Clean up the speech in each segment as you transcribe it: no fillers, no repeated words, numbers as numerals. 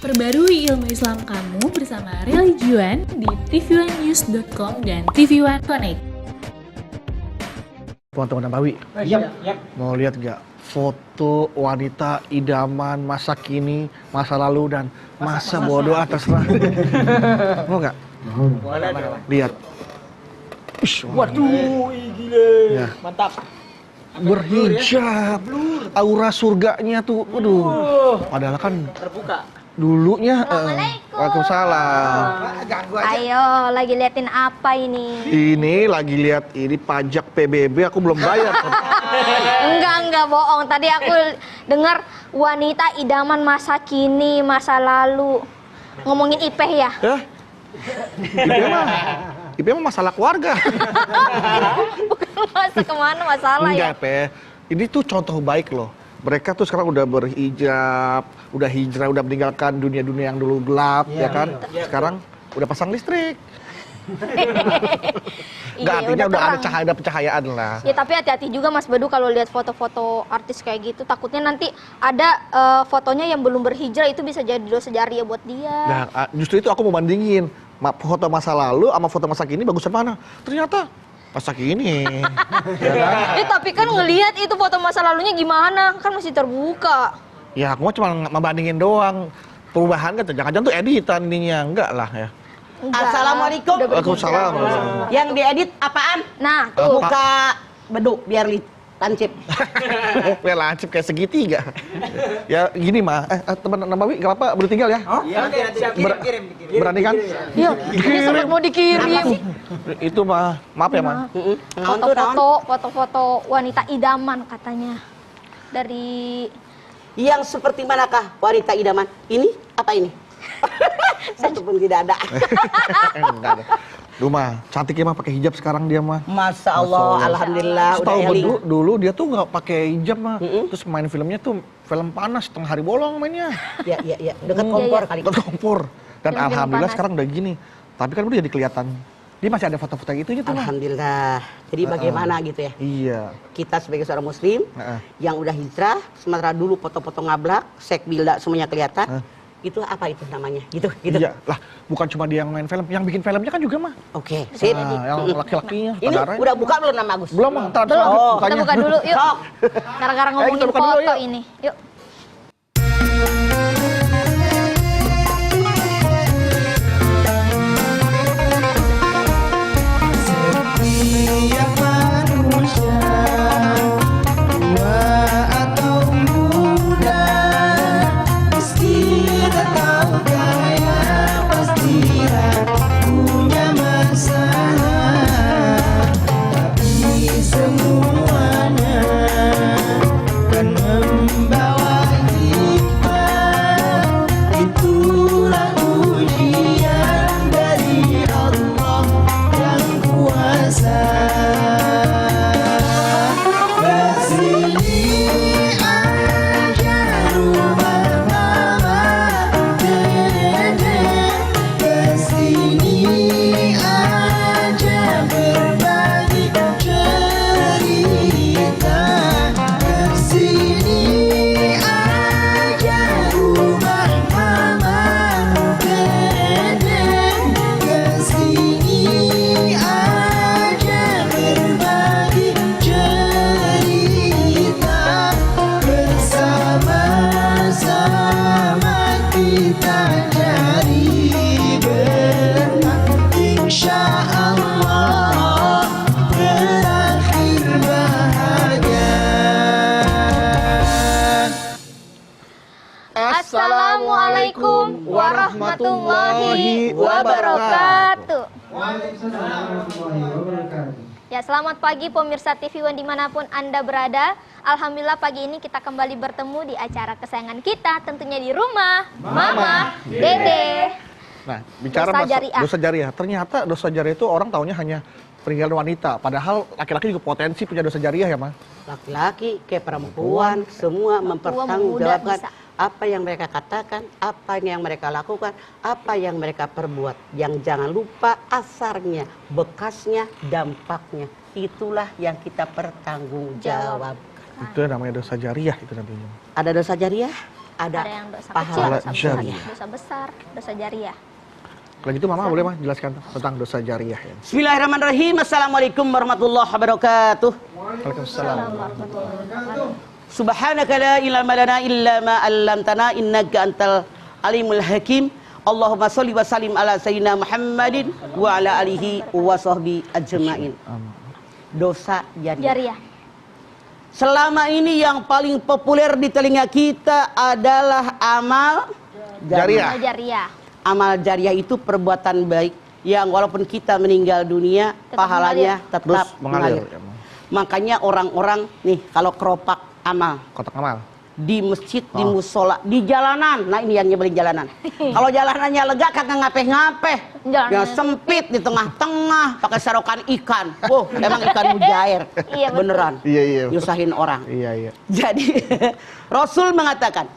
Perbarui ilmu Islam kamu bersama Religion di tv1news.com dan TV1 Connect. Teman-teman Nabawi, mau lihat nggak foto wanita idaman masa kini, masa lalu, dan masa bodoh terserah. Mau nggak? Lihat. Waduh, gile. Ya. Mantap. Berhijab, aura surganya tuh, waduh. Padahal kan Terbuka. dulunya. Assalamualaikum. Waalaikumsalam. Ayo, lagi liatin apa ini? Ini lagi lihat ini pajak PBB, aku belum bayar. Enggak bohong. Tadi aku dengar wanita idaman masa kini, masa lalu. Ngomongin Ipeh ya? Ya? IP mah masalah keluarga. Bukan masa kemana masalah ya? Enggak, Pe. Ini tuh contoh baik loh. Mereka tuh sekarang udah berhijab, udah hijrah, udah meninggalkan dunia-dunia yang dulu gelap, ya kan? Sekarang udah pasang listrik. Enggak, artinya udah ada terang. cahaya, ada pencahayaan lah. Ya tapi hati-hati juga Mas Badu kalau lihat foto-foto artis kayak gitu. Takutnya nanti ada fotonya yang belum berhijrah, itu bisa jadi dosa jariah buat dia. Nah, justru itu aku mau bandingin foto masa lalu sama foto masa kini, bagusan mana? Ternyata masa kini. Ya kan? Tapi kan ngelihat itu foto masa lalunya gimana? Kan masih terbuka. Ya, aku mah cuma membandingin doang. Perubahan kan, jangan-jangan tuh editan ininya. Enggak lah ya. Enggak. Assalamualaikum. Udah berhijrah. Waalaikumsalam. Yang diedit apaan? Nah, tuh. Muka beduk biar tancip. Ya lancip kayak segitiga. Ya gini mah, teman Nabawi gak apa-apa baru tinggal ya. Iya, kirim. Berani kan? Yuk, ini sempat mau dikirim. Itu mah, maaf ya mah. Foto-foto wanita idaman katanya. Dari Yang seperti manakah wanita idaman? Ini apa ini? Satu pun tidak ada. Enggak ada. Duh mah, cantiknya mah pakai hijab sekarang dia mah. Masya Allah, alhamdulillah. Tahu Udah eling. dulu dia tuh nggak pakai hijab mah. Terus main filmnya tuh film panas, setengah hari bolong mainnya. Ya. Dekat kompor kali. Dekat kompor. Dan Film-film alhamdulillah panas. sekarang udah gini. Tapi kan udah jadi kelihatan. Dia masih ada foto-foto gitu tuh mah. Alhamdulillah. Jadi bagaimana gitu ya? Iya. Kita sebagai seorang muslim yang udah hijrah, sementara dulu foto-foto ngablak, sek bilda semuanya kelihatan. Itu apa itu namanya? Gitu. Iya, lah bukan cuma dia yang main film, yang bikin filmnya kan juga mah. Oke, sip. Nah, yang laki-lakinya, Ini saudaranya. udah buka belum nama Agus? Belum mah, ntar belum. Oh, Kita buka dulu yuk. Sok. Gara-gara ngomongin kita buka dulu, foto yuk. ini. Yuk. Setiap manusia, tua atau muda, miskin atau kaya, pasti punya masalah. Tapi semuanya kan membawa hikmah. Itulah ujian dari Allah yang kuasa. Kesini aja rumah mama, dede. Kesini aja berbagi cerita. Kesini aja rumah mama, dede. Kesini aja berbagi cerita. Bersama-sama kita cari berkah, insya Allah berakhir bahagia. Assalamualaikum warahmatullahi wabarakatuh. Ya, selamat pagi pemirsa TV One dimanapun Anda berada. Alhamdulillah pagi ini kita kembali bertemu di acara kesayangan kita, tentunya di rumah Mama Dede. Nah, bicara Dosa masalah jariah. dosa jariah. Ternyata dosa jariah itu orang taunya hanya peninggalan wanita. Padahal laki-laki juga potensi punya dosa jariah ya, mah. Laki-laki kayak perempuan semua mempertanggungjawabkan bisa. apa yang mereka katakan, apa yang mereka lakukan, apa yang mereka perbuat. Yang jangan lupa asarnya, bekasnya, dampaknya. Itulah yang kita pertanggungjawab. Itu namanya dosa jariah itu nantinya. Ada dosa jariah? ada yang dosa kecil, pahala dosa besar, jariah. dosa besar, dosa jariah. Kalau gitu Mama boleh Mah jelaskan tentang dosa jariah ya. Bismillahirrahmanirrahim. Assalamualaikum warahmatullahi wabarakatuh. Waalaikumsalam. Subhanaka la ilma lana illa ma 'allamtana innaka antal alimul hakim. Allahumma sholli wa sallim ala sayyidina Muhammadin wa ala alihi wa sahbihi ajmain. Dosa jariah. Jariah. Selama ini yang paling populer di telinga kita adalah amal Jariah. Jariah. Amal jariah itu perbuatan baik yang walaupun kita meninggal dunia, Tetap pahalanya Terus tetap mengalir. mengalir. Makanya orang-orang nih kalau keropak amal Kotak amal. di masjid, di musola, di jalanan. Nah ini yang nyebelin jalanan. Kalau jalanannya lega kagak ngapeh-ngapeh. Jalanannya Yang sempit di tengah-tengah pakai serokan ikan. Oh, emang ikan mujair. Iya, betul. Beneran. Iya. Nyusahin orang. Iya. Jadi Rasul mengatakan,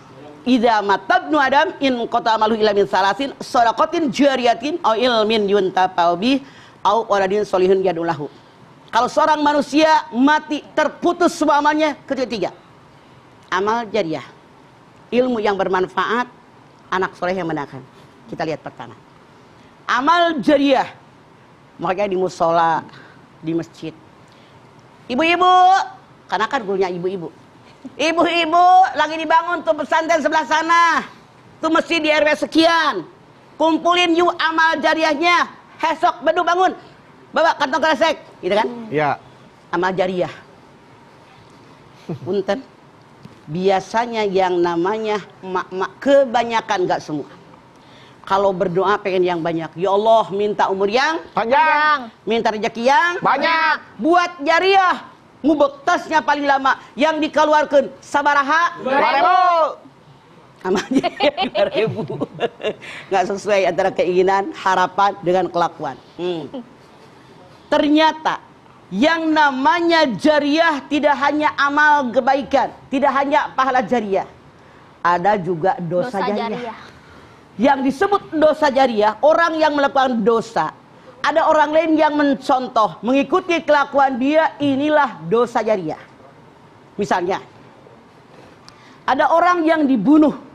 "Idza matabnu Adam in qata amalu ila min salasin shadaqatin jariyatin aw ilmin yuntafa'u bih aw waladin sholihun yadulahu." Kalau seorang manusia mati terputus semua amalnya kecuali 3. Amal jariah, ilmu yang bermanfaat, anak soleh yang mendakan. Kita lihat pertama. Amal jariah, makanya di musola, di masjid. Ibu-ibu, karena kan gurunya ibu-ibu. Ibu-ibu lagi dibangun tuh pesantren sebelah sana. Tuh masjid di RW sekian. Kumpulin yuk amal jariahnya. Esok bedu bangun. Bawa kantong kresek, gitu kan? Iya. Amal jariah. Punten. Biasanya yang namanya emak-emak kebanyakan, nggak semua. Kalau berdoa pengen yang banyak. Ya Allah, minta umur yang Panjang. minta rezeki yang Banyak. buat jariah. Ngubek tasnya paling lama yang dikeluarkan sabaraha 2.000. amal jariah 2.000. Nggak sesuai antara keinginan, harapan dengan kelakuan. Ternyata yang namanya jariah tidak hanya amal kebaikan, tidak hanya pahala jariah, ada juga dosa jariah. Yang disebut dosa jariah, orang yang melakukan dosa, ada orang lain yang mencontoh, mengikuti kelakuan dia, inilah dosa jariah. Misalnya, ada orang yang dibunuh,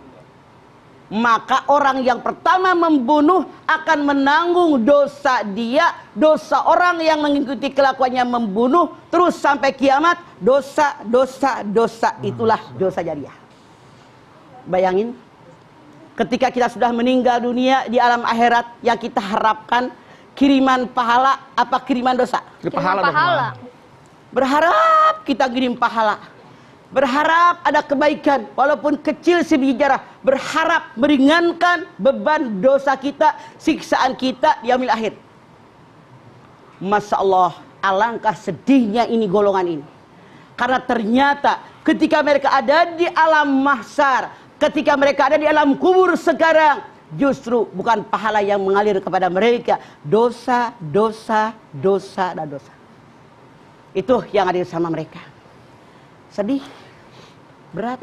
maka orang yang pertama membunuh akan menanggung dosa dia, dosa orang yang mengikuti kelakuannya membunuh, terus sampai kiamat, dosa itulah dosa jariah. Bayangin, ketika kita sudah meninggal dunia di alam akhirat, yang kita harapkan kiriman pahala apa kiriman dosa? Pahala dong. Pahala. Berharap kita kirim pahala. Berharap ada kebaikan walaupun kecil sebiji jarah. Berharap meringankan beban dosa kita, siksaan kita di yaumil akhir. Masya Allah, alangkah sedihnya ini golongan ini. Karena ternyata ketika mereka ada di alam mahsyar, ketika mereka ada di alam kubur sekarang, justru bukan pahala yang mengalir kepada mereka, dosa. Itu yang ada sama mereka. Sedih, berat.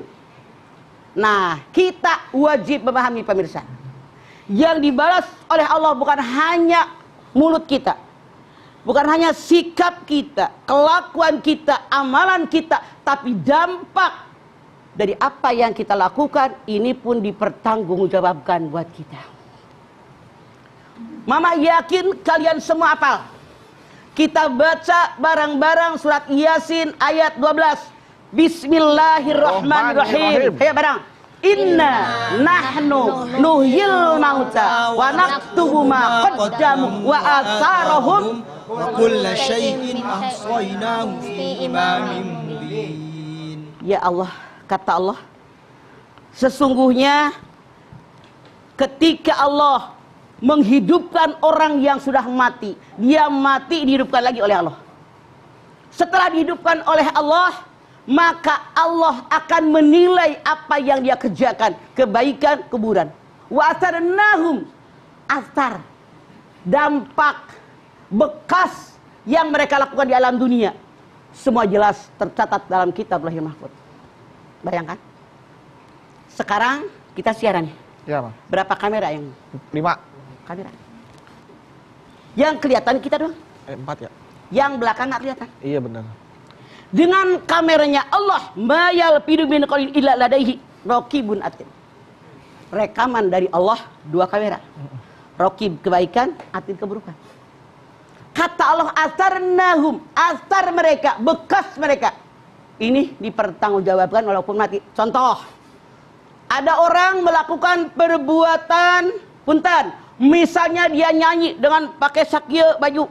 Nah, kita wajib memahami pemirsa, yang dibalas oleh Allah bukan hanya mulut kita, bukan hanya sikap kita, kelakuan kita, amalan kita, tapi dampak dari apa yang kita lakukan ini pun dipertanggungjawabkan buat kita. Mama yakin kalian semua hafal. Kita baca bareng-bareng surat Yasin ayat 12. Bismillahirrahmanirrahim. Ayo bareng. Inna nahnu nuhyil mauta wa naktubu ma qaddamu wa atharahum wa kulla syai'in ahsaynahu fi imamin mubin. Ya Allah, kata Allah, sesungguhnya ketika Allah menghidupkan orang yang sudah mati, dia mati dihidupkan lagi oleh Allah. Setelah dihidupkan oleh Allah, maka Allah akan menilai apa yang dia kerjakan, kebaikan, keburukan. Wa atharnahum, athar, dampak, bekas yang mereka lakukan di alam dunia, semua jelas tercatat dalam kitab Lauhul Mahfuz. Bayangkan. Sekarang kita siaran. Ya, Bang. Berapa kamera yang 5. kamera? Yang kelihatan kita doang. 4 ya. Yang belakang nggak kelihatan. Iya benar. Dengan kameranya Allah, mayal pidu min qalin illa ladaihi Raqibun Atid. Rekaman dari Allah 2 kamera. Raqib kebaikan, Atid keburukan. Kata Allah asarnahum, asar mereka, bekas mereka. Ini dipertanggungjawabkan walaupun mati. Contoh, ada orang melakukan perbuatan punten, misalnya dia nyanyi dengan pakai sakya baju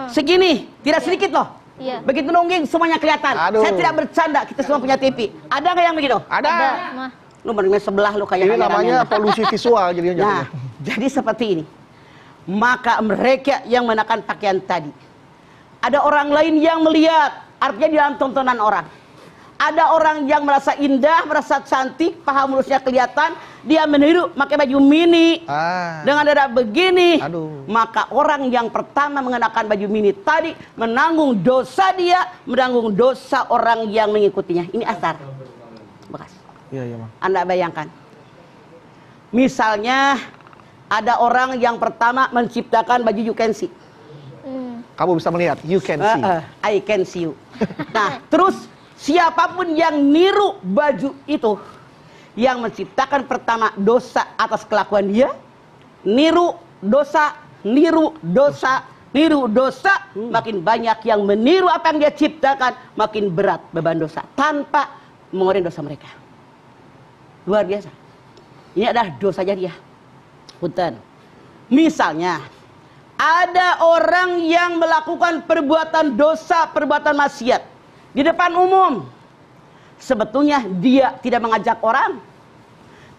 segini, tidak sedikit loh. Iya. Begitu nungging semuanya kelihatan. Aduh. Saya tidak bercanda, kita semua punya TV. Ada nggak yang begitu? Ada. Mah. Lu benar sebelah lu kayak Ini namanya polusi visual jadinya. Nah, jadi seperti ini. Maka mereka yang mengenakan pakaian tadi, ada orang lain yang melihat, artinya di dalam tontonan orang. Ada orang yang merasa indah, merasa cantik, paha mulusnya kelihatan, dia meniru pakai baju mini dengan dada begini. Aduh. Maka orang yang pertama mengenakan baju mini tadi menanggung dosa dia, menanggung dosa orang yang mengikutinya. Ini asar bekas. Iya, Bang. Anda bayangkan, misalnya ada orang yang pertama menciptakan baju you can see. Kamu bisa melihat, you can see. I can see you. Nah, terus siapapun yang niru baju itu, yang menciptakan pertama dosa atas kelakuan dia, niru dosa, niru dosa, niru dosa, makin banyak yang meniru apa yang dia ciptakan, makin berat beban dosa tanpa mengurangi dosa mereka. Luar biasa. Ini adalah dosa jariah. Punten. Misalnya, ada orang yang melakukan perbuatan dosa, perbuatan maksiat di depan umum. Sebetulnya dia tidak mengajak orang,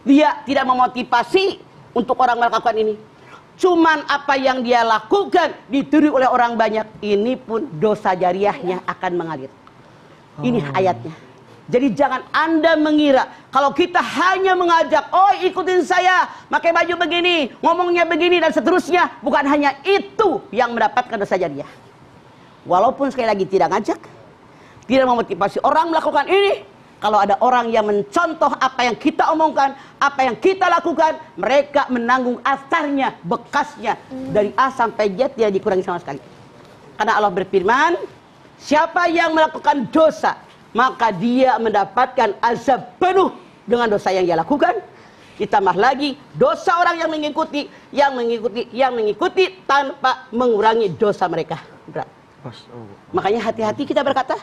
dia tidak memotivasi untuk orang melakukan ini. Cuman apa yang dia lakukan ditiru oleh orang banyak, ini pun dosa jariahnya akan mengalir. Ini ayatnya. Jadi jangan Anda mengira kalau kita hanya mengajak, oh ikutin saya, pakai baju begini, ngomongnya begini dan seterusnya, bukan hanya itu yang mendapatkan dosa jariah. Walaupun sekali lagi tidak ngajak, tidak memotivasi orang melakukan ini, kalau ada orang yang mencontoh apa yang kita omongkan, apa yang kita lakukan, mereka menanggung asarnya, bekasnya dari A sampai Z tidak dikurangi sama sekali. Karena Allah berfirman, siapa yang melakukan dosa, maka dia mendapatkan azab penuh dengan dosa yang dia lakukan. Ditambah lagi dosa orang yang mengikuti tanpa mengurangi dosa mereka. Berat. Makanya hati-hati kita berkata,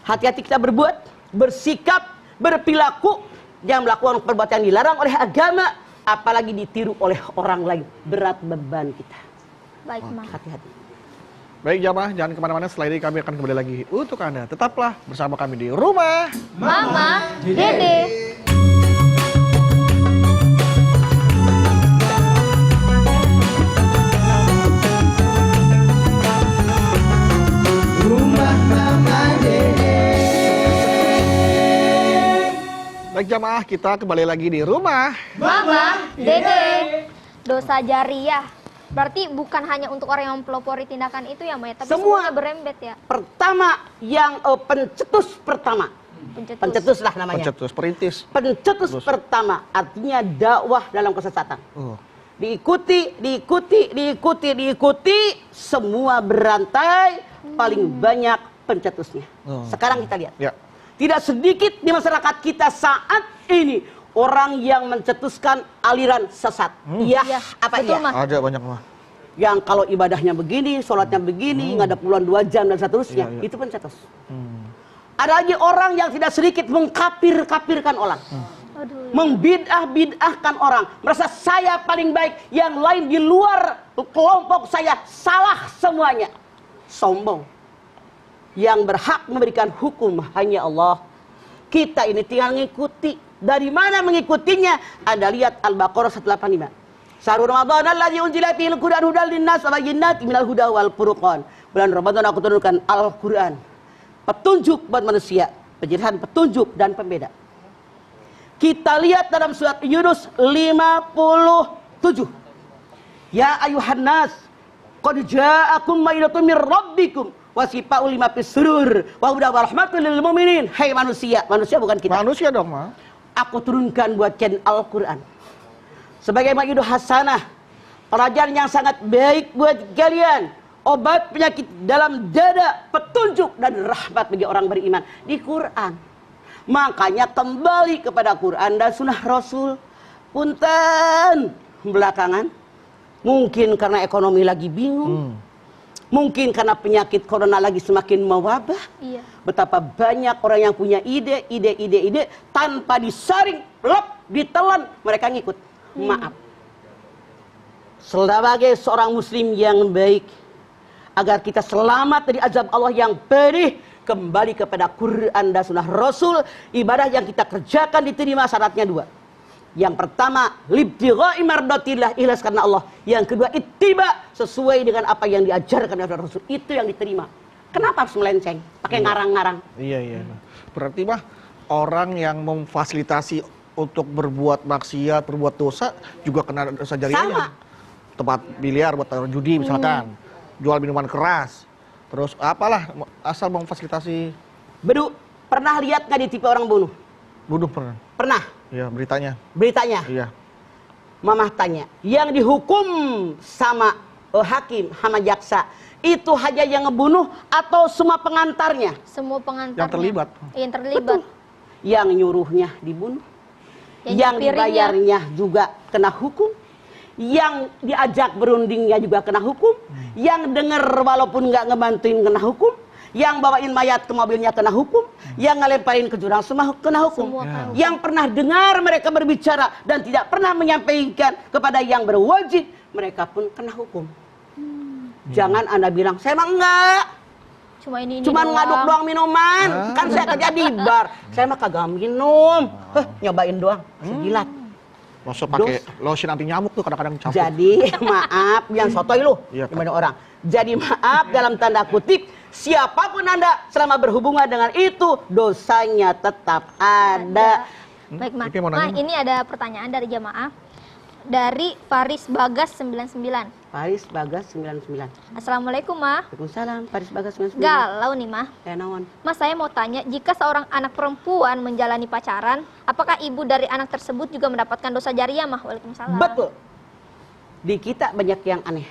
hati-hati kita berbuat, bersikap, berperilaku, jangan melakukan perbuatan yang dilarang oleh agama, apalagi ditiru oleh orang lain. Berat beban kita. Baik, Mah. Hati-hati. Baik jamaah, jangan kemana-mana, setelah ini kami akan kembali lagi untuk Anda. Tetaplah bersama kami di Rumah Mama Dede. Rumah Mama Dede. Baik jamaah, kita kembali lagi di Rumah Mama Dede. Dosa jariah. Berarti bukan hanya untuk orang yang mempelopori tindakan itu ya, Maya, tapi Semua. semuanya berembet ya. Pertama yang pencetus pertama. Pencetus lah namanya. Pencetus, perintis. Pencetus pertama artinya dakwah dalam kesesatan. Diikuti, semua berantai, paling banyak pencetusnya. Sekarang kita lihat. Ya. Tidak sedikit di masyarakat kita saat ini orang yang mencetuskan aliran sesat. Iya, apa betul, iya? Mas. Ada banyak mah. Yang kalau ibadahnya begini, sholatnya begini, ngadap bulan 2 jam dan seterusnya, Iya. itu pencetus. Ada lagi orang yang tidak sedikit mengkafir-kafirkan orang. Membid'ah-bid'ahkan orang. Merasa saya paling baik, yang lain di luar kelompok saya salah semuanya. Sombong. Yang berhak memberikan hukum hanya Allah. Kita ini tinggal mengikuti. Dari mana mengikutinya? Anda lihat Al-Baqarah 185. Syahrul Ramadan alladzi unzila fihi al-Qur'an hudal linnas wa bayyinatin minal huda wal furqan. Bulan Ramadan aku turunkan Al-Qur'an. Petunjuk buat manusia, penjelasan petunjuk dan pembeda. Kita lihat dalam surat Yunus 57. Ya ayuhan nas, qad ja'akum mau'izatun mir rabbikum wa shifaa'un lima fis sudur wa hudan wa rahmatun lil mu'minin. Hai manusia, manusia bukan kita. Manusia dong, Ma. Aku turunkan buat kalian Al-Quran sebagai mau'izah hasanah, pelajaran yang sangat baik buat kalian, obat penyakit dalam dada, petunjuk dan rahmat bagi orang beriman. Di Quran Makanya kembali kepada Quran dan Sunnah Rasul. Punten belakangan, mungkin karena ekonomi lagi bingung, mungkin karena penyakit corona lagi semakin mewabah. Iya. Betapa banyak orang yang punya ide tanpa disaring, lop, ditelan, mereka ngikut. Maaf. Sebagai seorang muslim yang baik, agar kita selamat dari azab Allah yang pedih, kembali kepada Quran dan Sunnah Rasul. Ibadah yang kita kerjakan diterima, syaratnya 2. Yang pertama, libtigha'i mardatillah, ikhlas karena Allah. Yang kedua, ittiba, sesuai dengan apa yang diajarkan oleh Rasul. Itu yang diterima. Kenapa harus melenceng? Pakai ngarang-ngarang. Iya. Berarti mah orang yang memfasilitasi untuk berbuat maksiat, berbuat dosa juga kena dosa jariahnya. Sama. Tempat biliar buat judi misalkan, jual minuman keras, terus apalah asal memfasilitasi. Bedu, pernah lihat nggak di TV orang bunuh? Bunuh pernah. Pernah. Iya, beritanya. Beritanya. Iya. Mamah tanya, yang dihukum sama hakim, sama jaksa, itu hanya yang ngebunuh atau semua pengantarnya? Semua pengantarnya. Yang terlibat. Yang terlibat. Yang nyuruhnya dibunuh, Yang yang nyupirinnya. dibayarnya juga kena hukum, yang diajak berundingnya juga kena hukum, yang denger walaupun nggak ngebantuin kena hukum, yang bawain mayat ke mobilnya kena hukum, yang ngelemparin ke jurang semua kena hukum. Semua kena hukum. Yang pernah dengar mereka berbicara dan tidak pernah menyampaikan kepada yang berwajib, mereka pun kena hukum. Jangan Anda bilang, saya mah enggak. Cuman doang. ngaduk doang minuman. Kan saya kerja di bar. Saya mah kagak minum. Nyobain doang, sejilat. Maksud pakai lotion anti nyamuk tuh kadang-kadang campur. Jadi maaf, yang sotoy lu Iya, Pak. gimana orang. Jadi maaf dalam tanda kutip, siapapun Anda selama berhubungan dengan itu, dosanya tetap ada. Baik, Ma. Oke, mau nanya, Ma, ini ada pertanyaan dari jamaah. Dari Faris Bagas 99. Faris Bagas 99. Assalamualaikum, Ma. Waalaikumsalam, Faris Bagas 99. Galau nih, Ma. Naon? Mas, saya mau tanya, jika seorang anak perempuan menjalani pacaran, apakah ibu dari anak tersebut juga mendapatkan dosa jariah, Mah? Waalaikumsalam. Betul. Di kita banyak yang aneh.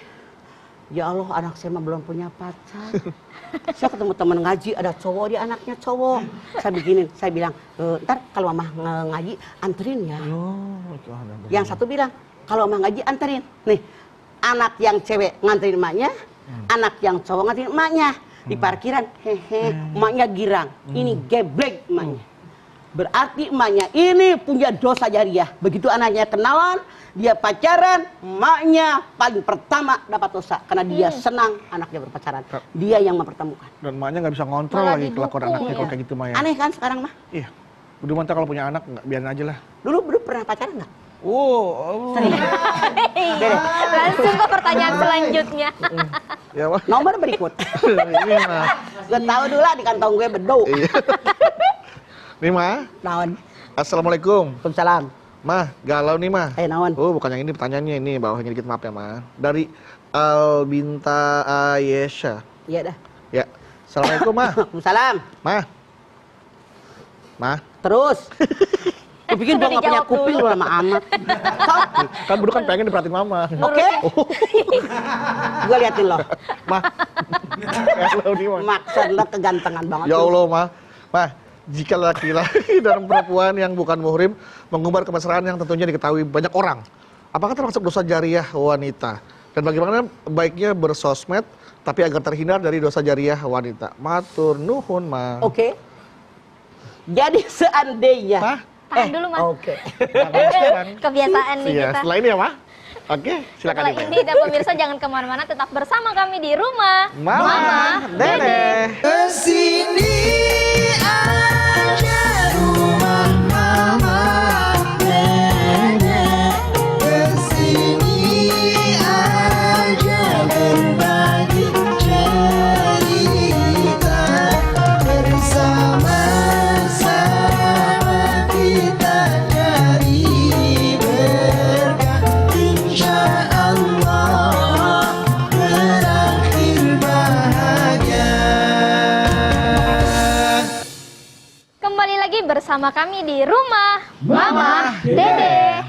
Ya Allah, anak saya mah belum punya pacar. Saya ketemu teman ngaji, ada cowok, dia anaknya cowok. Saya bilang, ntar kalau mama ngaji, anterin ya. Yang satu bilang, kalau mama ngaji, anterin. Nih, anak yang cewek nganterin emaknya, anak yang cowok nganterin emaknya. Di parkiran, emaknya girang. Ini geblek emaknya. Berarti emaknya ini punya dosa jariah. Begitu anaknya kenalan, dia pacaran, emaknya paling pertama dapat dosa. Karena dia senang anaknya berpacaran. Dia yang mempertemukan. Dan emaknya nggak bisa ngontrol Malah lagi kelakuan didukung, anaknya kalau ya. kayak gitu mah ya. Aneh kan sekarang mah? Iya. Udah mantap kalau punya anak nggak biarin aja lah. Dulu pernah pacaran nggak? Iya. Langsung ke pertanyaan selanjutnya. Ya wah. Nomor berikut. Ini mah. Gue tahu dulu lah di kantong gue bedo. Iya. Nih mah. Naon? Assalamualaikum. Waalaikumsalam. Mah, galau nih mah. Naon? Oh, bukan yang ini pertanyaannya ini, bawahnya dikit maaf ya mah. Dari Albinta Ayesha. Iya dah. Ya. Assalamualaikum mah. Waalaikumsalam. Mah. Mah. Terus. Gue pikir gue Udah nggak punya dijawab kuping dulu. lu lama amat. Kan Bro kan pengen diperhatiin mama. Oke. Gue liatin lo. Mah. Galau nih mah. Maksud lo kegantengan banget. Ya lu. Allah mah. Mah, jika laki-laki dan perempuan yang bukan muhrim mengumbar kemesraan yang tentunya diketahui banyak orang, apakah termasuk dosa jariah wanita? Dan bagaimana baiknya bersosmed tapi agar terhindar dari dosa jariah wanita? Matur nuhun mah. Oke. Jadi seandainya. Mah? Tahan dulu, Mas. Oke. Kebiasaan nih Iya, kita. setelah ini ya mah. Oke, silakan Setelah Ibu. ini dan pemirsa jangan kemana-mana, tetap bersama kami di rumah Mama, Dede. Kesini aja rumah mama Dede. Kesini aja berbagi cerita. Bersama-sama kita cari berkah. Insya Allah berakhir bahagia. Kembali lagi bersama kami di rumah Mama Dede.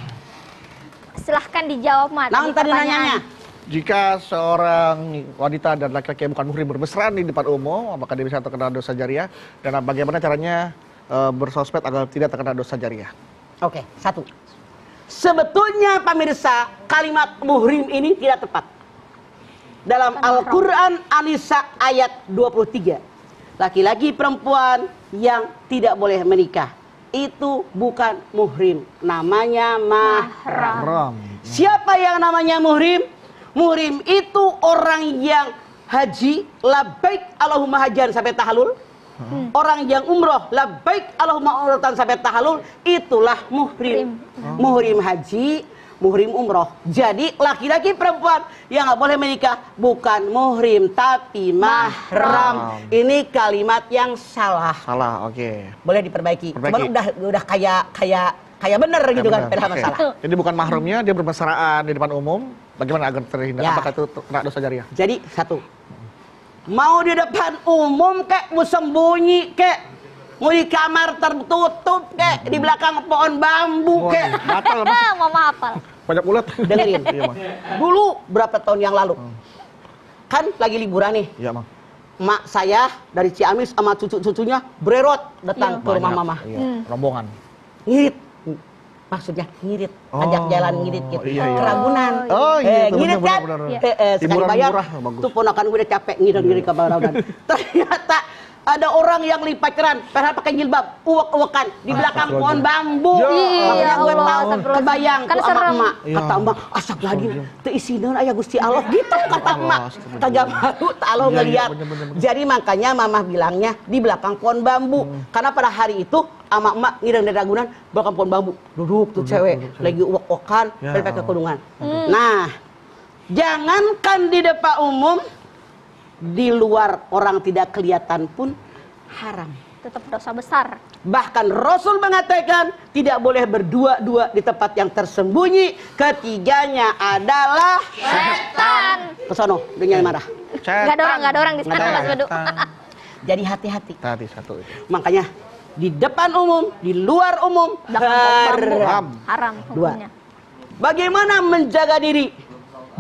Silahkan dijawab, Mat. Naon tadi nanyanya? Jika seorang wanita dan laki-laki yang bukan muhrim bermesraan di depan umum, apakah dia bisa terkena dosa jariah? Dan bagaimana caranya bersosmed agar tidak terkena dosa jariah? Oke, satu. Sebetulnya pemirsa, kalimat muhrim ini tidak tepat. Dalam Al-Quran An-Nisa ayat 23. Laki-laki perempuan yang tidak boleh menikah. Itu bukan muhrim. Namanya mahram. Haram. Siapa yang namanya muhrim? Muhrim itu orang yang haji, labbaik Allahumma hajan sampai tahallul. Orang yang umroh, labbaik Allahumma umratan sampai tahallul, itulah muhrim. Muhrim haji, muhrim umroh. Jadi laki-laki perempuan yang nggak boleh menikah bukan muhrim tapi mahram. Ini kalimat yang salah. Salah, oke. Boleh diperbaiki. Perbaiki. Cuman udah kayak bener gitu kan, tidak Oke. masalah. Jadi bukan mahramnya, dia bermesraan di depan umum. Bagaimana agar terhindar? Ya. Apakah itu kena dosa jariah? Jadi satu, mau di depan umum kek, mau sembunyi kek, mau di kamar tertutup kek, di belakang pohon bambu kek. Batal, Mas. Mama hafal. Banyak ulat. Dengerin. Iya, Mas. Dulu berapa tahun yang lalu, kan lagi liburan nih. Iya, Mas. Mak saya dari Ciamis sama cucu-cucunya bererot datang ke rumah mama. Iya. Rombongan. Ngirit. Maksudnya ngirit, ajak jalan ngirit gitu. Iya, iya. Ke Ragunan. Oh, iya, itu ngirit kan? benar-benar. Sekali Hiburan bayar, murah, bagus. tuh ponakan gue udah capek ngirit-ngirit ke Ragunan. Ternyata ada orang yang lipat keran, padahal pakai jilbab, uwek-uwekan di belakang pohon bambu. Iya, Makanya gue Allah, tahu, astagfirullah. kebayang Kan tuh sama serem. emak. Iya. Kata emak, astagfirullahaladzim, teu isineun aya Gusti Allah. Gitu kata emak. Kagak malu, tak Allah Iya, ngeliat. bener. Jadi makanya mamah bilangnya di belakang pohon bambu. Karena pada hari itu ama emak ngidang dari Ragunan belakang pohon bambu. Duduk tuh cewek lagi uwek-uwekan Ya dari pakai kerudungan. Nah, jangankan di depan umum, di luar orang tidak kelihatan pun haram. Tetap dosa besar. Bahkan Rasul mengatakan tidak boleh berdua-dua di tempat yang tersembunyi. Ketiganya adalah Setan. kesono dengan marah. Gak ada orang di sana Mas Bedu. Jadi hati-hati. Tadi satu itu. Makanya di depan umum, di luar umum haram. Haram hukumnya. Bagaimana menjaga diri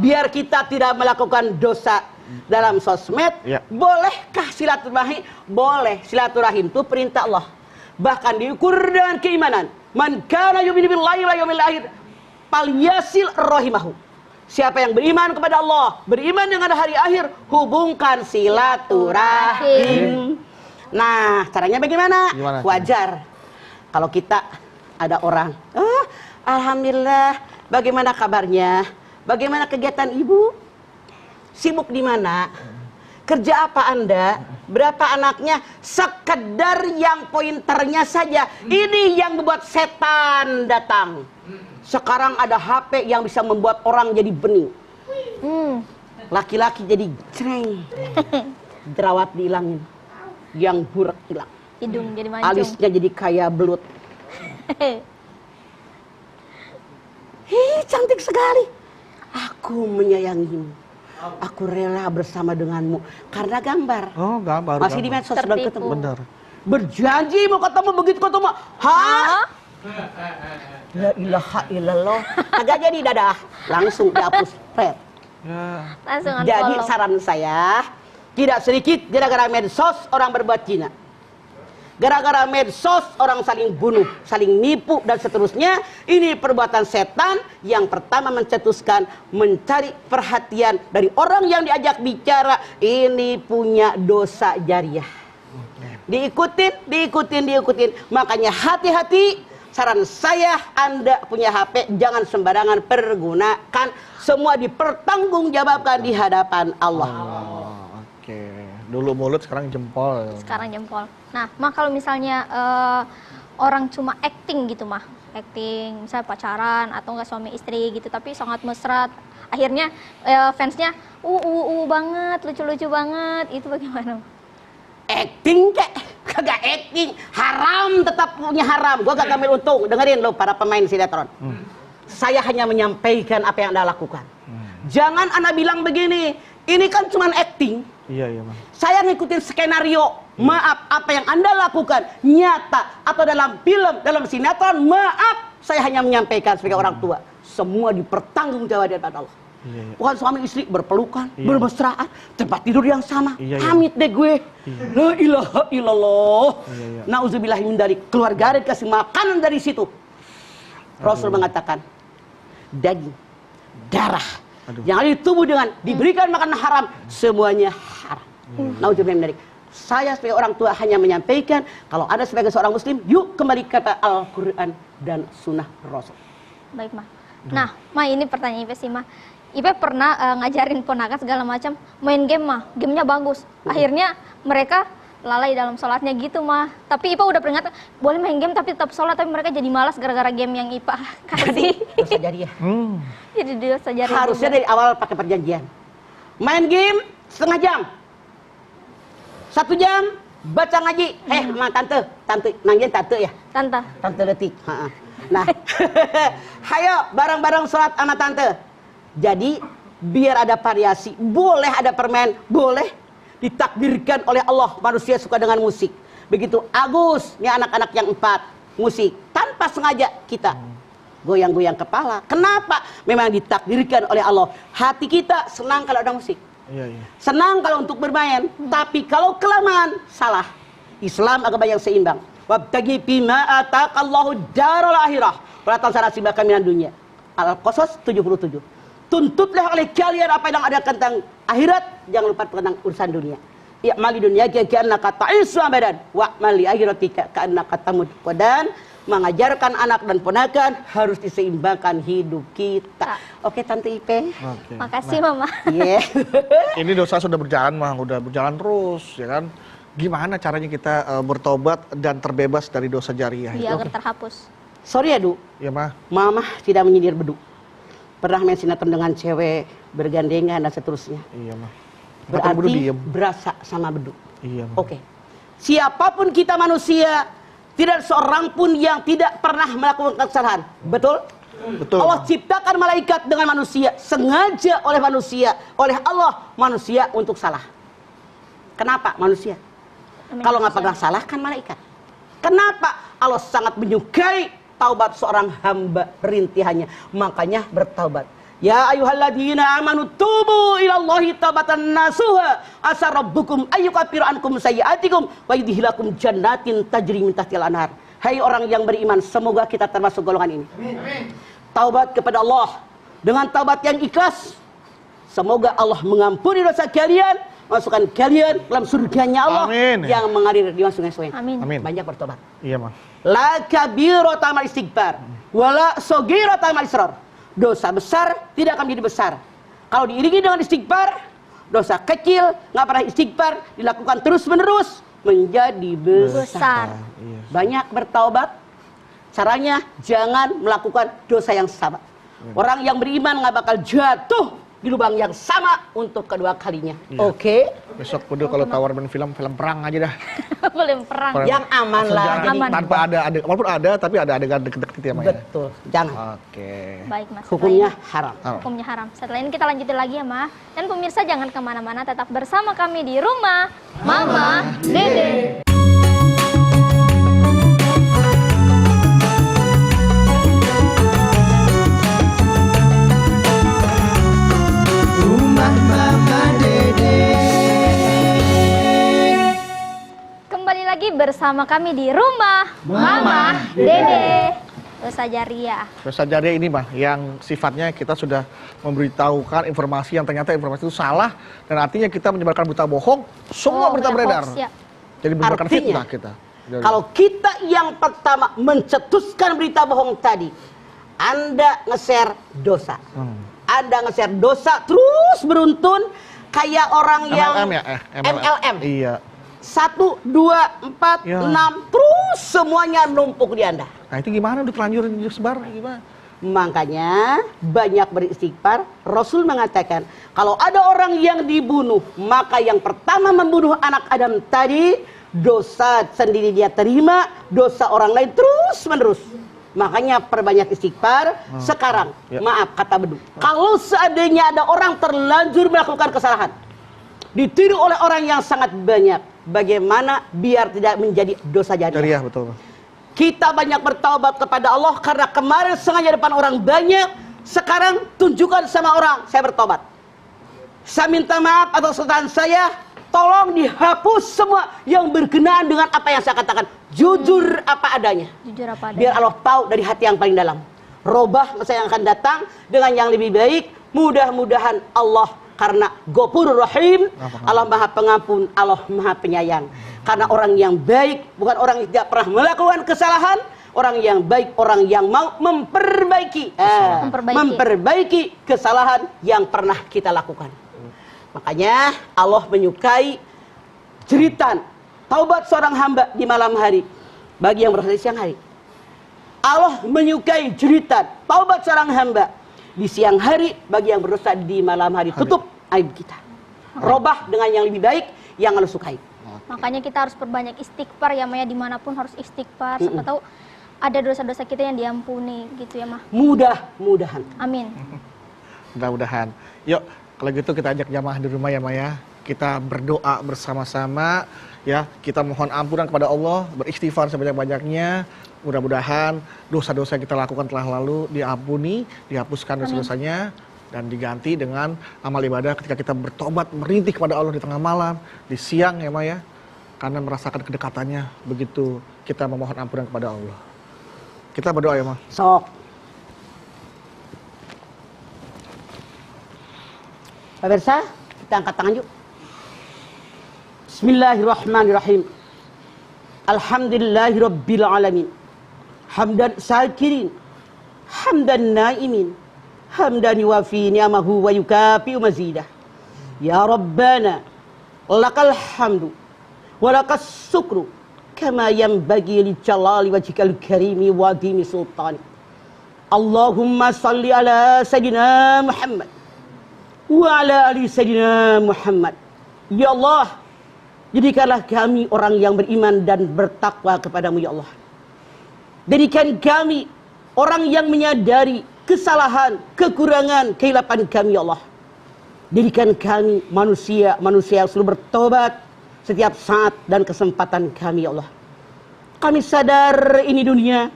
biar kita tidak melakukan dosa dalam sosmed? Ya. Bolehkah silaturahim? Boleh. Silaturahim itu perintah Allah. Bahkan diukur dengan keimanan. Man kana yu'minu billahi wal yawmil akhir falyasil rahimahu. Siapa yang beriman kepada Allah, beriman dengan hari akhir, hubungkan silaturahim. Nah, caranya bagaimana? Gimana? Wajar kalau kita ada orang, alhamdulillah, bagaimana kabarnya? Bagaimana kegiatan ibu? Sibuk di mana? Kerja apa Anda? Berapa anaknya? Sekedar yang pointernya saja. Ini yang membuat setan datang. Sekarang ada HP yang bisa membuat orang jadi bening. Laki-laki jadi cereng. Jerawat dihilangin. Yang burak hilang. Hidung jadi mancung. Alisnya jadi kayak belut. Hih, cantik sekali. Aku menyayangimu. Aku rela bersama denganmu. Karena gambar. Oh, gambar. Masih di medsos sedang Tertipu. ketemu. Benar. Berjanji mau ketemu, begitu ketemu. Hah? La ilaha illallah. Agak jadi dadah. Langsung dihapus. Red. Ya. Langsung Jadi unfollow. saran saya, tidak sedikit gara-gara medsos orang berbuat zina. Gara-gara medsos orang saling bunuh, saling nipu dan seterusnya. Ini perbuatan setan yang pertama mencetuskan mencari perhatian dari orang yang diajak bicara. Ini punya dosa jariah. Diikutin. Makanya hati-hati. Saran saya, Anda punya HP jangan sembarangan pergunakan. Semua dipertanggungjawabkan di hadapan Allah. Oke. Dulu mulut, sekarang jempol. Sekarang jempol. Nah, Mah kalau misalnya orang cuma acting gitu Mah, acting misalnya pacaran atau enggak suami istri gitu, tapi sangat mesra, akhirnya fansnya banget, lucu-lucu banget, itu bagaimana? Acting kek? Kagak acting. Haram, tetap punya haram. Gua gak ambil untung. Dengerin lo para pemain sinetron. Saya hanya menyampaikan apa yang Anda lakukan. Jangan Anda bilang begini, ini kan cuma acting. Iya, Mas. Saya ngikutin skenario. Maaf, apa yang Anda lakukan nyata atau dalam film, dalam sinetron, maaf, saya hanya menyampaikan sebagai orang tua. Semua dipertanggungjawabkan oleh Allah. Iya. Bukan suami istri berpelukan, Iya. bermesraan, tempat tidur yang sama. Iya, iya. Amit deh gue. La ilaha illallah. Iya, iya. Nauzubillahi min dzalik. Keluarga dikasih makanan dari situ. Rasul mengatakan, daging, darah, yang ada di tubuh dengan diberikan makanan haram, semuanya haram. Nauzubillahi min dzalik. Saya sebagai orang tua hanya menyampaikan, kalau Anda sebagai seorang muslim, yuk kembali kata Al-Quran dan sunnah Rasul. Baik, Ma. Nah, Ma, ini pertanyaan Ipe sih, Ma. Ipe pernah ngajarin ponakan segala macam main game, Ma. Gamenya bagus. Akhirnya mereka lalai dalam sholatnya gitu, Ma. Tapi Ipe udah peringatkan, boleh main game tapi tetap sholat, tapi mereka jadi malas gara-gara game yang Ipe kasih. Dosa jariah. Jadi dosa jariah Harusnya juga. dari awal pakai perjanjian. Main game setengah jam. 1 jam baca ngaji. Ma, tante nanggin tante ya. Tante detik. Nah, hayo bareng-bareng sholat sama tante. Jadi biar ada variasi, boleh ada permen, boleh ditakdirkan oleh Allah manusia suka dengan musik. Begitu Agus, ini anak-anak yang 4 musik tanpa sengaja kita goyang-goyang kepala. Kenapa? Memang ditakdirkan oleh Allah. Hati kita senang kalau ada musik. Iya, iya. Senang kalau untuk bermain, tapi kalau kelamaan salah. Islam agama yang seimbang. Wabtagi bima ataqallahu darul akhirah. Wala tansa nasibaka minad dunya. Al-Qasas 77. Tuntutlah oleh kalian apa yang ada tentang akhirat, jangan lupa tentang urusan dunia. I'mali dunya ka'annaka ta'isu abadan wa mali akhiratika ka'annaka tamut. Dan mengajarkan anak dan ponakan harus diseimbangkan hidup kita. Oke, Tante Ipe. Oke. Makasih, Mama. Iya. Ini dosa sudah berjalan, Mah. Udah berjalan terus, ya kan? Gimana caranya kita bertobat dan terbebas dari dosa jariah? Biar agar terhapus. Sorry ya, Du. Ya, Mah. Mama tidak menyindir beduk. Pernah main sinetron dengan cewek bergandengan dan seterusnya. Iya, Mah. Kenapa Bedu Berarti diem? berasa sama beduk. Iya, Mah. Oke. Siapapun kita manusia, tidak seorang pun yang tidak pernah melakukan kesalahan. Betul? Betul. Allah ciptakan malaikat dengan manusia, sengaja oleh manusia, oleh Allah manusia untuk salah. Kenapa manusia? Kalau nggak pernah salah kan malaikat. Kenapa? Allah sangat menyukai taubat seorang hamba rintihannya. Makanya bertaubat. Ya ayyuhalladzina amanu tubu ilallahi taubatan nasuha asa rabbukum ayyukaffira ankum sayyi'atikum wa yudkhilakum jannatin tajri min tahtiha al-anhar. Hai orang yang beriman, semoga kita termasuk golongan ini. Amin. Taubat kepada Allah dengan taubat yang ikhlas. Semoga Allah mengampuni dosa kalian, masukkan kalian dalam surganya Allah. Amin. Yang mengalir di sungai-sungai. Amin. Amin. Banyak bertobat. Iya, Mah. La kabirata mal istighfar wala sagirata mal israr. Dosa besar tidak akan menjadi besar kalau diiringi dengan istighfar. Dosa kecil nggak pernah istighfar, dilakukan terus-menerus menjadi besar. Iya. Banyak bertaubat. Caranya jangan melakukan dosa yang sama. Orang yang beriman nggak bakal jatuh di lubang yang sama untuk kedua kalinya. Iya. Oke. Besok Bedu kalau tawar main film perang aja dah. Boleh perang. Perang. Yang aman lah. Sejarah. Aman. Tanpa ada walaupun ada tapi ada adegan deket-deket gitu ya, Mah. ya? Betul. Jangan. Oke. Baik, Mas. Hukumnya haram. Hukumnya haram. Setelah ini kita lanjutin lagi ya, Ma. Dan pemirsa jangan kemana-mana, tetap bersama kami di Rumah Mama Dede. Rumah Mama Dede. Kembali lagi bersama kami di Rumah Mama Dede. Dosa jariah. Dosa jariah ini, Mah, yang sifatnya kita sudah memberitahukan informasi yang ternyata informasi itu salah dan artinya kita menyebarkan berita bohong, semua berita banyak beredar. hoax, ya. Jadi menyebarkan Artinya, fitnah kita. Kalau kita yang pertama mencetuskan berita bohong tadi, Anda nge-share dosa. Anda nge-share dosa terus beruntun kayak orang yang MLM ya? MLM. Iya. 1, 2, 4, Ya. 6 terus semuanya numpuk di Anda. Nah itu gimana udah terlanjur disebar gimana? Makanya banyak beristighfar. Rasul mengatakan kalau ada orang yang dibunuh, maka yang pertama membunuh anak Adam tadi, dosa sendiri dia terima, dosa orang lain terus menerus. Makanya perbanyak istighfar. Sekarang Ya. maaf kata Bedu, kalau seandainya ada orang terlanjur melakukan kesalahan, ditiru oleh orang yang sangat banyak, bagaimana biar tidak menjadi dosa jariah? Jariah betul. Kita banyak bertaubat kepada Allah karena kemarin sengaja depan orang banyak Sekarang tunjukkan sama orang, saya bertobat. Saya minta maaf atas kesalahan saya. Tolong dihapus semua yang berkenaan dengan apa yang saya katakan. Jujur apa adanya. Jujur apa adanya. Biar Allah tahu dari hati yang paling dalam. Robah masa yang akan datang dengan yang lebih baik. Mudah-mudahan Allah, karena Ghafurur Rahim, Allah Maha Pengampun, Allah Maha Penyayang. Karena orang yang baik bukan orang yang tidak pernah melakukan kesalahan. Orang yang baik, orang yang mau memperbaiki kesalahan yang pernah kita lakukan. Makanya Allah menyukai jeritan taubat seorang hamba di malam hari bagi yang berdosa di siang hari. Allah menyukai jeritan taubat seorang hamba di siang hari bagi yang berdosa di malam hari. Tutup aib kita. Robah dengan yang lebih baik yang Allah sukai. Makanya kita harus perbanyak istighfar ya Maya, dimanapun harus istighfar. Siapa tahu ada dosa-dosa kita yang diampuni gitu ya Mah. Mudah-mudahan. Amin. Mudah-mudahan. Yuk, kalau gitu kita ajak jamaah di rumah ya Maya. Kita berdoa bersama-sama ya. Kita mohon ampunan kepada Allah, beristighfar sebanyak-banyaknya. Mudah-mudahan dosa-dosa yang kita lakukan telah lalu diampuni, dihapuskan dosa-dosanya dan diganti dengan amal ibadah ketika kita bertobat merintih kepada Allah di tengah malam, di siang ya Maya. Karena merasakan kedekatannya begitu kita memohon ampunan kepada Allah. Kita berdoa ya Ma. Sok. Pemirsa, kita angkat tangan yuk. Bismillahirrahmanirrahim. Alhamdulillahirabbil alamin. Hamdan syakirin, hamdan naimin, hamdan yuwafi ni'amahu wa yukafi'u mazidah. Ya Rabbana, lakal hamdu wa lakas syukru kama yanbaghi li jalali wajhikal karimi wa dimi sultani. Allahumma salli ala sayyidina Muhammad wa ala ali sayyidina Muhammad. Ya Allah, jadikanlah kami orang yang beriman dan bertakwa kepadamu ya Allah. Jadikan kami orang yang menyadari kesalahan, kekurangan, kehilapan kami ya Allah. Jadikan kami manusia yang selalu bertobat setiap saat dan kesempatan kami ya Allah. Kami sadar ini dunia,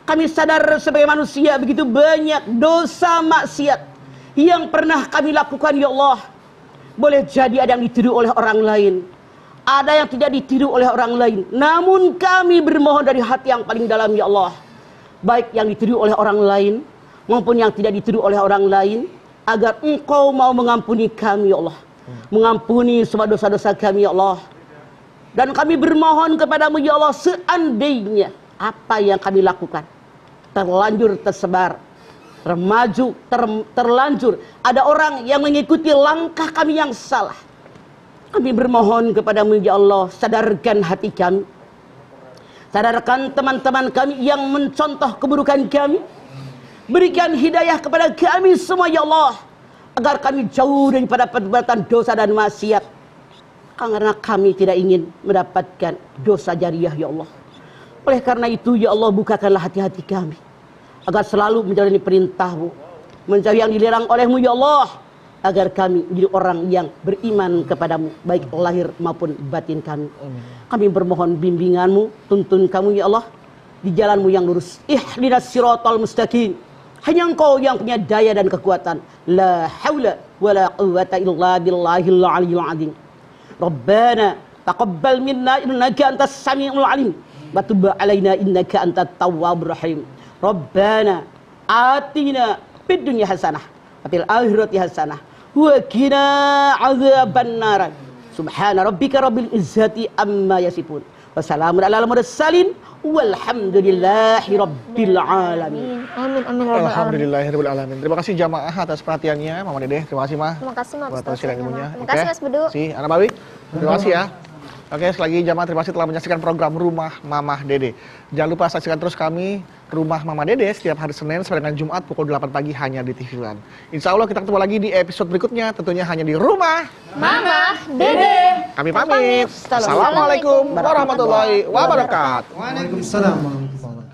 kami sadar sebagai manusia begitu banyak dosa maksiat yang pernah kami lakukan ya Allah. Boleh jadi ada yang ditiru oleh orang lain, ada yang tidak ditiru oleh orang lain. Namun kami bermohon dari hati yang paling dalam ya Allah, baik yang ditiru oleh orang lain maupun yang tidak ditiru oleh orang lain, agar Engkau mau mengampuni kami ya Allah, mengampuni semua dosa-dosa kami ya Allah. Dan kami bermohon kepadamu ya Allah, seandainya apa yang kami lakukan terlanjur tersebar, terlanjur ada orang yang mengikuti langkah kami yang salah, kami bermohon kepadamu ya Allah, sadarkan hati kami, sadarkan teman-teman kami yang mencontoh keburukan kami. Berikan hidayah kepada kami semua ya Allah, agar kami jauh daripada perbuatan dosa dan maksiat. Karena kami tidak ingin mendapatkan dosa jariah ya Allah. Oleh karena itu ya Allah, bukakanlah hati-hati kami, agar selalu menjalani perintah-Mu, menjauhi yang dilarang oleh-Mu ya Allah, agar kami menjadi orang yang beriman kepadamu, baik lahir maupun batin kami. Kami bermohon bimbingan-Mu, tuntun kami ya Allah di jalan-Mu yang lurus. Ihdinas siratal mustaqim. Hanya Engkau yang punya daya dan kekuatan. La haula wala quwwata illa billahil aliyyil azim. Rabbana taqabbal minna innaka antas samiul alim wa tub alaina innaka antat tawwabur rahim. Rabbana atina fid dunya hasanah wa fil akhirati hasanah wa qina adzabannar. Subhana rabbika rabbil izzati amma yasifun. Wassalamun alal mursalin walhamdulillahi rabbil alamin. Amin amin rabbal alamin. Alhamdulillahirabbil alamin. Terima kasih jamaah atas perhatiannya, Mama Dede. Terima kasih, Ma. Terima kasih Mas. Buat tausiah ilmunya. Terima kasih Mas Bedu. Si Anak Bawi. Terima kasih ya. Oke, sekali lagi jamaah terima kasih telah menyaksikan program Rumah Mama Dede. Jangan lupa saksikan terus kami Rumah Mama Dede setiap hari Senin sampai dengan Jumat pukul 8 pagi hanya di TV One. Insya Allah kita ketemu lagi di episode berikutnya, tentunya hanya di Rumah Mama Dede. Kami pamit. Assalamualaikum warahmatullahi wabarakatuh. Waalaikumsalam warahmatullahi wabarakatuh.